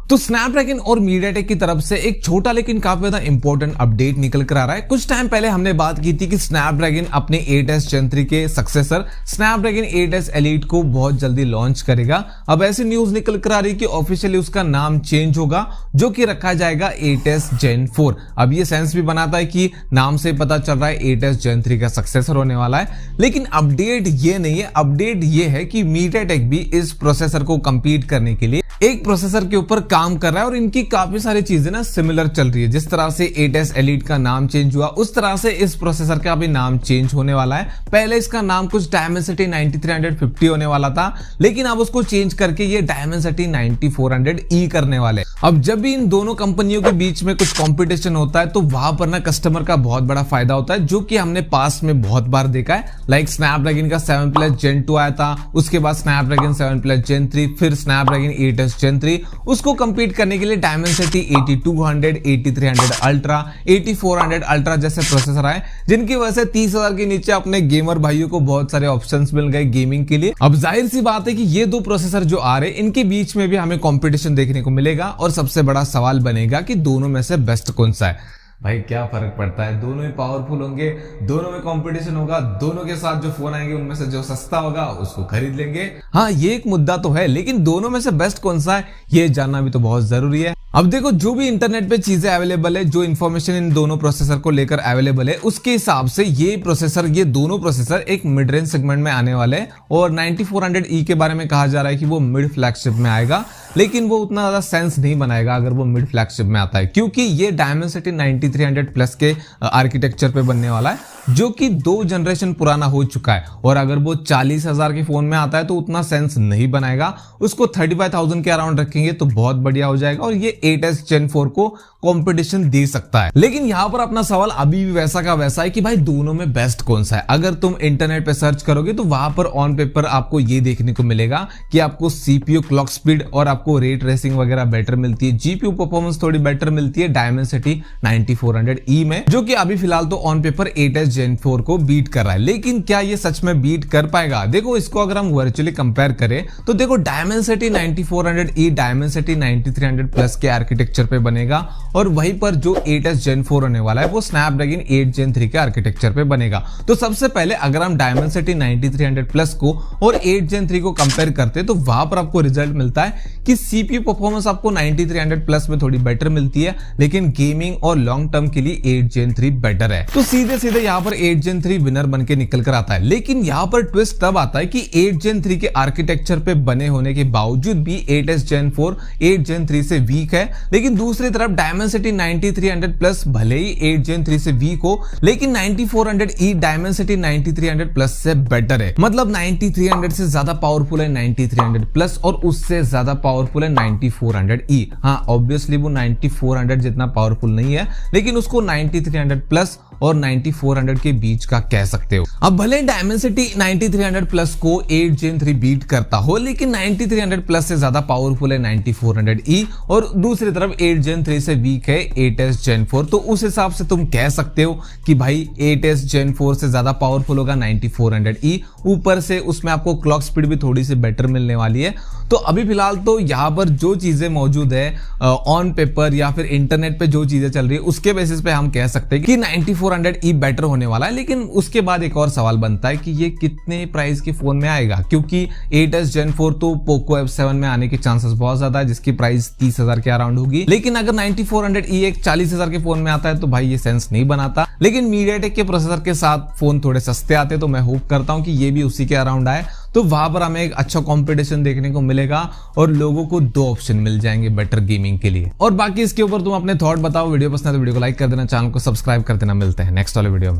तो स्नैपड्रैगन और मीडियाटेक की तरफ से एक छोटा लेकिन काफी ज्यादा इंपॉर्टेंट अपडेट निकल कर आ रहा है। कुछ टाइम पहले हमने बात की थी कि स्नैपड्रैगन अपने 8s Gen 3 के सक्सेसर स्नैपड्रैगन 8s Elite को बहुत जल्दी लॉन्च करेगा। अब ऐसी न्यूज निकल कर आ रही है कि ऑफिशियली उसका नाम चेंज होगा, जो कि रखा जाएगा 8s Gen 4। अब ये सेंस भी बनाता है कि नाम से पता चल रहा है 8s Gen 3 का सक्सेसर होने वाला है। लेकिन अपडेट ये नहीं है, अपडेट ये है कि मीडियाटेक भी इस प्रोसेसर को कंपीट करने के लिए एक प्रोसेसर के ऊपर काम कर रहा है और इनकी काफी सारी चीजें ना सिमिलर चल रही है। जिस तरह से 8s Elite का नाम चेंज हुआ, उस तरह से इस प्रोसेसर का भी नाम चेंज होने वाला है। पहले इसका नाम कुछ Dimensity 9350 होने वाला था, लेकिन अब उसको चेंज करके ये Dimensity 9400E करने वाले। अब जब भी इन दोनों कंपनियों के बीच में कुछ कंपटीशन होता है तो वहां पर ना कस्टमर का बहुत बड़ा फायदा होता है, जो कि हमने पास में बहुत बार देखा है। लाइक स्नैपड्रैगन का 7+ Gen 2 आया था, उसके बाद स्नैपड्रैगन 7+ Gen 3, फिर स्नैपड्रैगन 8s Gen 3। उसको कंपीट करने के लिए Dimensity 8200, 8300 Ultra, 8400 Ultra जैसे प्रोसेसर आए, जिनकी वजह से 30,000 के नीचे अपने गेमर भाइयों को बहुत सारे ऑप्शंस मिल गए गेमिंग के लिए। अब जाहिर सी बात है कि ये दो प्रोसेसर जो आ रहे हैं, इनके बीच में भी हमें कंपटीशन देखने को मिलेगा और सबसे बड़ा सवाल बनेगा कि दोनों में से बेस्ट कौन सा है। भाई क्या फर्क पड़ता है, दोनों ही पावरफुल होंगे, दोनों में कंपटीशन होगा, दोनों के साथ जो फोन आएंगे उनमें से जो सस्ता होगा उसको खरीद लेंगे। हाँ, ये एक मुद्दा तो है, लेकिन दोनों में से बेस्ट कौन सा है ये जानना भी तो बहुत जरूरी है। अब देखो, जो भी इंटरनेट पे चीजें अवेलेबल है, जो इन्फॉर्मेशन इन दोनों प्रोसेसर को लेकर अवेलेबल है, उसके हिसाब से ये दोनों प्रोसेसर एक मिड रेंज सेगमेंट में आने वाले हैं। और 9400E के बारे में कहा जा रहा है कि वो मिड फ्लैगशिप में आएगा, लेकिन वो उतना ज्यादा सेंस नहीं बनाएगा अगर वो मिड फ्लैगशिप में आता है, क्योंकि ये Dimensity 9300+ के आर्किटेक्चर पे बनने वाला है, जो कि 2 जनरेशन पुराना हो चुका है। और अगर वो 40,000 के फोन में आता है तो उतना सेंस नहीं बनाएगा, उसको 35,000 के अराउंड रखेंगे तो बहुत बढ़िया हो जाएगा और ये 8s Gen 4 को कंपटीशन दे सकता है। लेकिन यहाँ पर अपना सवाल अभी भी वैसा का वैसा है कि भाई दोनों में बेस्ट कौन सा है। अगर तुम इंटरनेट पे सर्च करोगे तो वहां पर ऑन पेपर आपको ये देखने को मिलेगा कि आपको CPU क्लॉक स्पीड और आपको रे ट्रेसिंग वगैरह बेटर मिलती है, GPU परफॉर्मेंस थोड़ी बेटर मिलती है Dimensity 9400E में, जो कि अभी फिलहाल तो ऑन पेपर 8s Gen 4 को बीट कर रहा है। लेकिन क्या ये सच में बीट कर पाएगा? देखो, इसको अगर हम वर्चुअली कंपेयर करें तो देखो Dimensity 9400E Dimensity 9300+ के आर्किटेक्चर पे बनेगा और वहीं पर जो 8s Gen 4 होने वाला है वो Snapdragon 8 Gen 3 के आर्किटेक्चर पे बनेगा। तो सबसे पहले अगर हम Dimensity 9300+ को और 8 Gen 3 को कंपेयर करते हैं तो वहां पर आपको रिजल्ट मिलता है कि CPU परफॉर्मेंस आपको 9300+ में थोड़ी बेटर मिलती है, लेकिन गेमिंग और लॉन्ग टर्म के लिए 8 Gen 3 बेटर है। तो सीधे सीधे यहाँ पर 8 Gen 3 विनर बनके निकल कर आता है। लेकिन यहाँ पर ट्विस्ट तब आता है कि 8 Gen 3 के आर्किटेक्चर पे बने होने के बावजूद भी 8s Gen 4 8 Gen 3 से वीक है। लेकिन दूसरी तरफ Dimensity 9300+ भले ही 8 Gen 3 से वीक हो, लेकिन 9400E Dimensity 9300+ से बेटर है। मतलब 9300 से ज्यादा पावरफुल है 9300+ और उससे ज्यादा पावरफुल है 9400E। हाँ, ऑब्वियसली वो 9400 जितना पावरफुल नहीं है, लेकिन उसको 9300+ और 9400 के बीच का कह सकते हो। अब भले Dimensity 9300+ को 8 Gen 3 बीट करता हो, लेकिन 9300+ से ज्यादा पावरफुल है 9400E और दूसरी तरफ 8 Gen 3 से वीक है 8s Gen 4। तो उस हिसाब से तुम कह सकते हो कि भाई 8s Gen 4 से ज्यादा पावरफुल होगा 9400E। ऊपर से उसमें आपको क्लॉक स्पीड भी थोड़ी सी बेटर मिलने वाली है। तो अभी फिलहाल तो यहाँ पर जो चीजें मौजूद है ऑन पेपर या फिर इंटरनेट पे जो चीजें चल रही है उसके बेसिस पे हम कह सकते हैं कि 9400E बेटर होने वाला है। लेकिन उसके बाद एक और सवाल बनता है कि ये कितने प्राइस के फोन में आएगा, क्योंकि 8s Gen 4 तो Poco F7 में आने के चांसेस बहुत ज्यादा है, जिसकी प्राइस 30,000 के अराउंड होगी। लेकिन अगर 9400E एक 40,000 के फोन में आता है तो भाई ये सेंस नहीं बनाता। लेकिन मीडियाटेक के प्रोसेसर के साथ फोन थोड़े सस्ते आते हैं, तो मैं होप करता हूं कि ये भी उसी के अराउंड आए, तो वहां पर हमें एक अच्छा कंपटीशन देखने को मिलेगा और लोगों को 2 ऑप्शन मिल जाएंगे बेटर गेमिंग के लिए। और बाकी इसके ऊपर तुम अपने थॉट बताओ। वीडियो पसंद है तो वीडियो को लाइक कर देना, चैनल को सब्सक्राइब कर देना। मिलते हैं नेक्स्ट वाले वीडियो में।